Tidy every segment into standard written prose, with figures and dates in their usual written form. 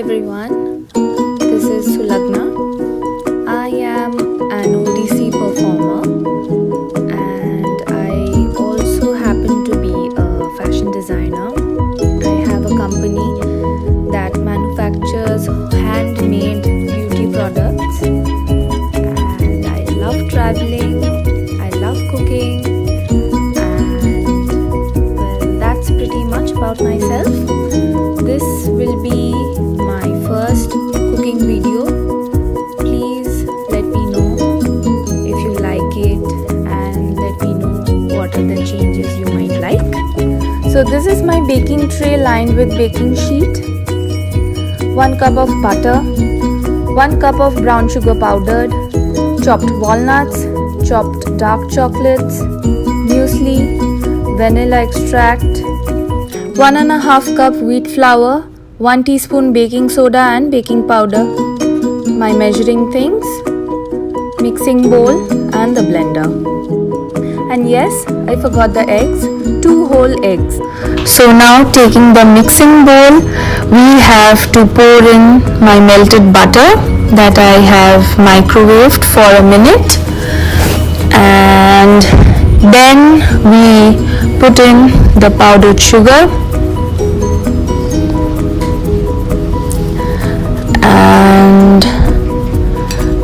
everyone, this is Sulagna. I am an ODC performer and I also happen to be a fashion designer. I have a company that manufactures handmade beauty products and I love traveling, I love cooking and well, that's pretty much about myself. This will be my first cooking video. Please let me know if you like it and let me know what are the changes you might like. So this is my baking tray lined with baking sheet, 1 cup of butter, 1 cup of brown sugar powdered, chopped walnuts, chopped dark chocolates, muesli, vanilla extract, 1½ cup wheat flour, 1 teaspoon baking soda and baking powder, my measuring things, mixing bowl and the blender. And yes, I forgot the eggs, 2 whole eggs. So now taking the mixing bowl, we have to pour in my melted butter that I have microwaved for a minute, and then we put in the powdered sugar and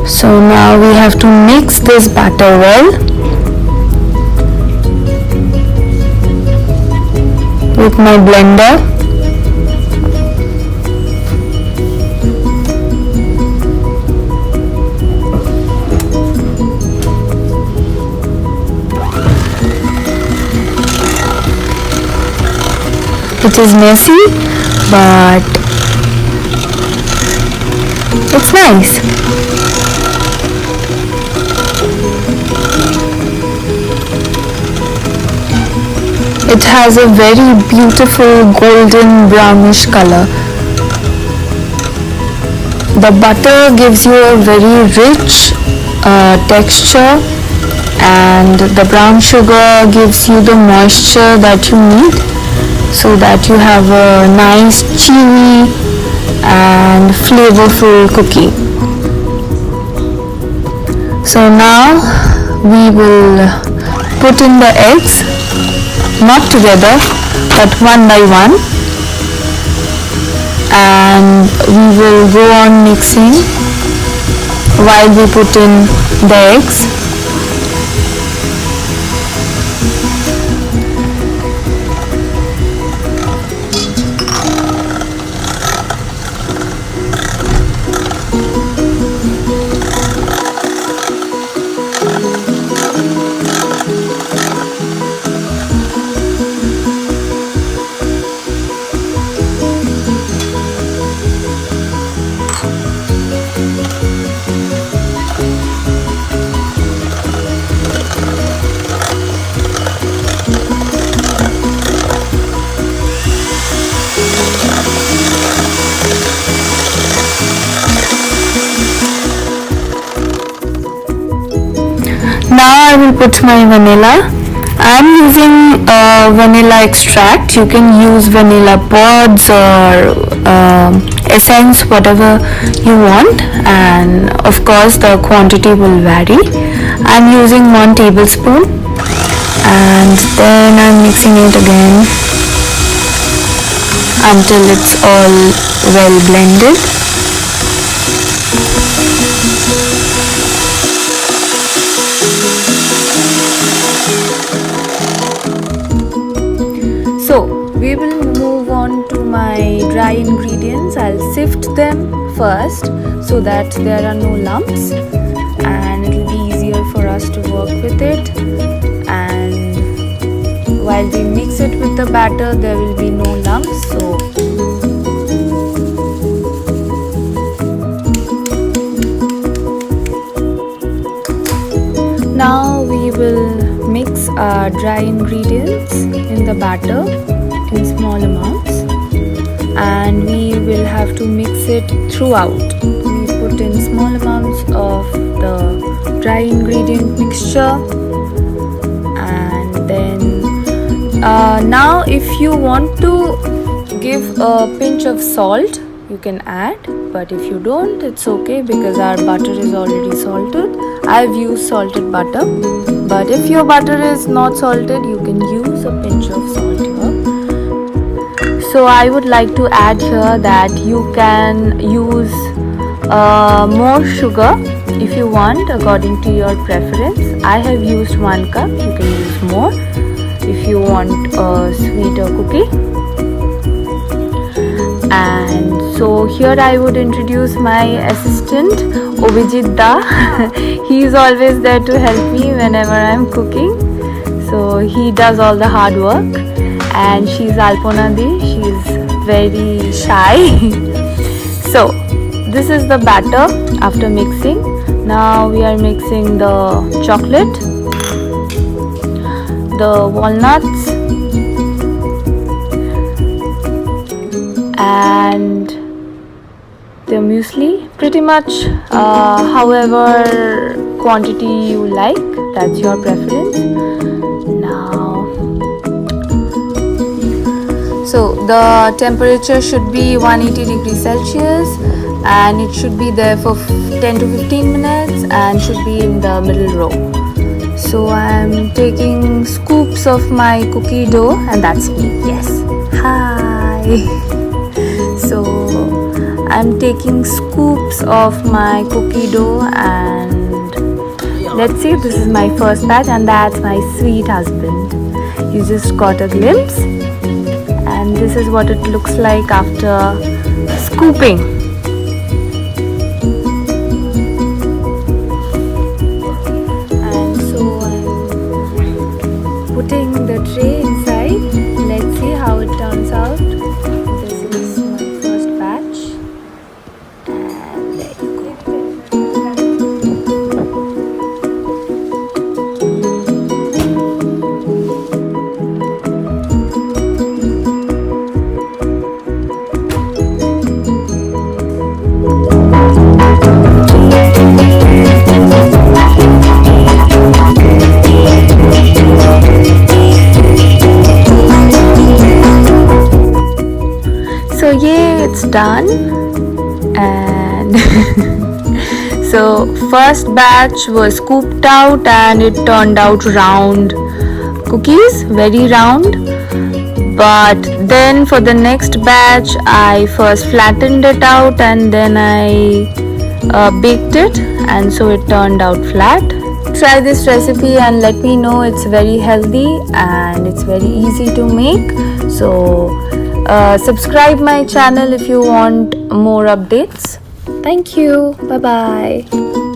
so now we have to mix this batter well with my blender. It is messy, but it's nice. It has a very beautiful golden brownish color. The butter gives you a very rich texture, and the brown sugar gives you the moisture that you need so that you have a nice chewy and flavorful cookie. So now we will put in the eggs, not together but one by one, and we will go on mixing while we put in the eggs. Now I will put my vanilla. I am using vanilla extract. You can use vanilla pods or essence, whatever you want, and of course the quantity will vary. I am using 1 tablespoon and then I am mixing it again until it's all well blended. So we will move on to my dry ingredients. I'll sift them first so that there are no lumps and it will be easier for us to work with it, and while we mix it with the batter there will be no lumps. So now we will mix our dry ingredients in the batter in small amounts, and we will have to mix it throughout. We put in small amounts of the dry ingredient mixture, and then now if you want to give a pinch of salt, you can add, but if you don't, it's okay because our butter is already salted. I've used salted butter, but if your butter is not salted, you can use a pinch of salt here. So I would like to add here that you can use more sugar if you want, according to your preference. I have used 1 cup. You can use more if you want a sweeter cookie. And so here I would introduce my assistant Obijit Da. He is always there to help me whenever I'm cooking. So he does all the hard work. And she's Alpona Di. She's very shy. So this is the batter after mixing. Now we are mixing the chocolate, the walnuts, and the muesli. Pretty much however quantity you like, that's your preference. Now, so the temperature should be 180 degrees Celsius and it should be there for 10 to 15 minutes and should be in the middle row. So I'm taking scoops of my cookie dough, and that's me. Yes. Hi. So I'm taking scoops of my cookie dough, and let's see, this is my first batch, and that's my sweet husband. You just got a glimpse, and this is what it looks like after scooping. Putting the tray inside. Let's see how it turns out. This is my first batch, and there you go. So yeah, it's done. And so first batch was scooped out and it turned out round cookies, very round. But then for the next batch I first flattened it out and then I baked it, and so it turned out flat. Try this recipe and let me know. It's very healthy and it's very easy to make. So subscribe my channel if you want more updates. Thank you. Bye bye.